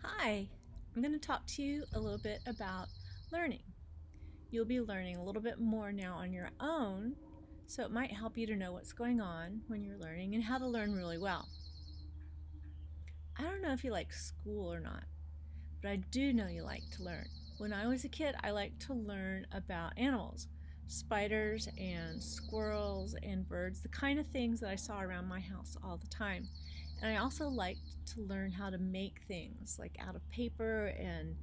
Hi, I'm going to talk to you a little bit about learning. You'll be learning a little bit more now on your own, so it might help you to know what's going on when you're learning and how to learn really well. I don't know if you like school or not, but I do know you like to learn. When I was a kid, I liked to learn about animals, spiders and squirrels and birds, the kind of things that I saw around my house all the time. And I also liked to learn how to make things like out of paper and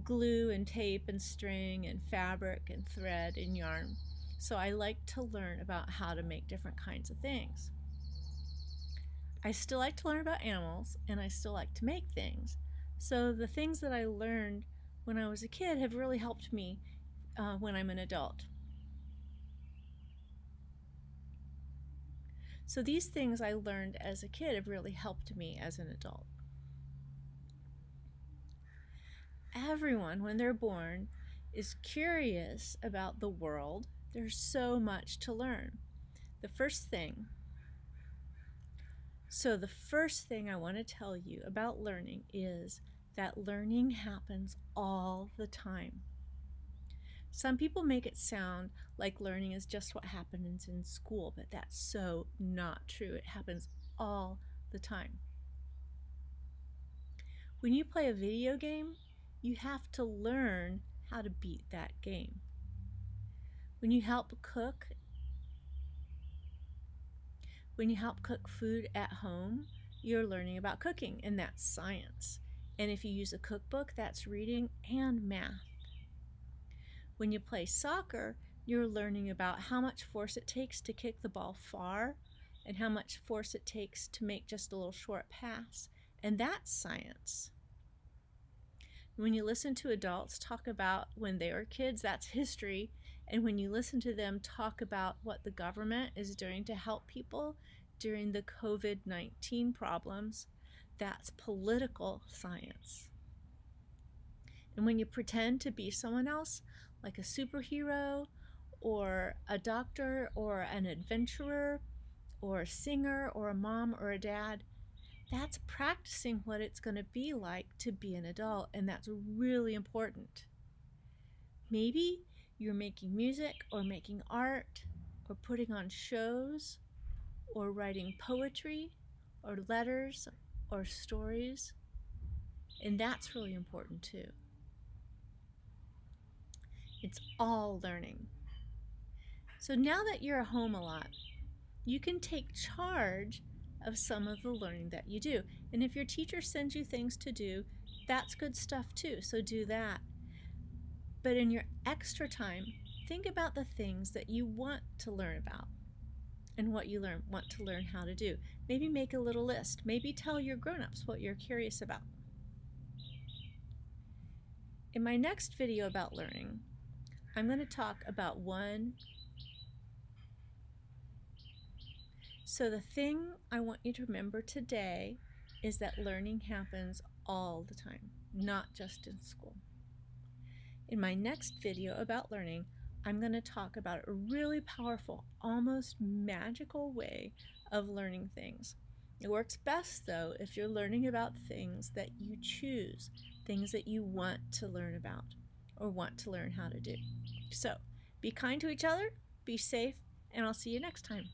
glue and tape and string and fabric and thread and yarn. So I like to learn about how to make different kinds of things. I still like to learn about animals and I still like to make things. So the things that I learned when I was a kid have really helped me when I'm an adult. So these things I learned as a kid have really helped me as an adult. Everyone, when they're born, is curious about the world. There's so much to learn. The first thing I want to tell you about learning is that learning happens all the time. Some people make it sound like learning is just what happens in school, but that's so not true. It happens all the time. When you play a video game, you have to learn how to beat that game. When you help cook food at home, you're learning about cooking, and that's science. And if you use a cookbook, that's reading and math. When you play soccer, you're learning about how much force it takes to kick the ball far and how much force it takes to make just a little short pass, and that's science. When you listen to adults talk about when they were kids, that's history. And when you listen to them talk about what the government is doing to help people during the COVID-19 problems, that's political science. And when you pretend to be someone else, like a superhero or a doctor or an adventurer or a singer or a mom or a dad, that's practicing what it's going to be like to be an adult, and that's really important. Maybe you're making music or making art or putting on shows or writing poetry or letters or stories, and that's really important too. It's all learning. So now that you're at home a lot, you can take charge of some of the learning that you do. And if your teacher sends you things to do, that's good stuff too, so do that. But in your extra time, think about the things that you want to learn about and what you want to learn how to do. Maybe make a little list. Maybe tell your grown-ups what you're curious about. In my next video about learning, I'm going to talk about one. So the thing I want you to remember today is that learning happens all the time, not just in school. In my next video about learning, I'm going to talk about a really powerful, almost magical way of learning things. It works best, though, if you're learning about things that you choose, things that you want to learn about or want to learn how to do. So, be kind to each other, be safe, and I'll see you next time.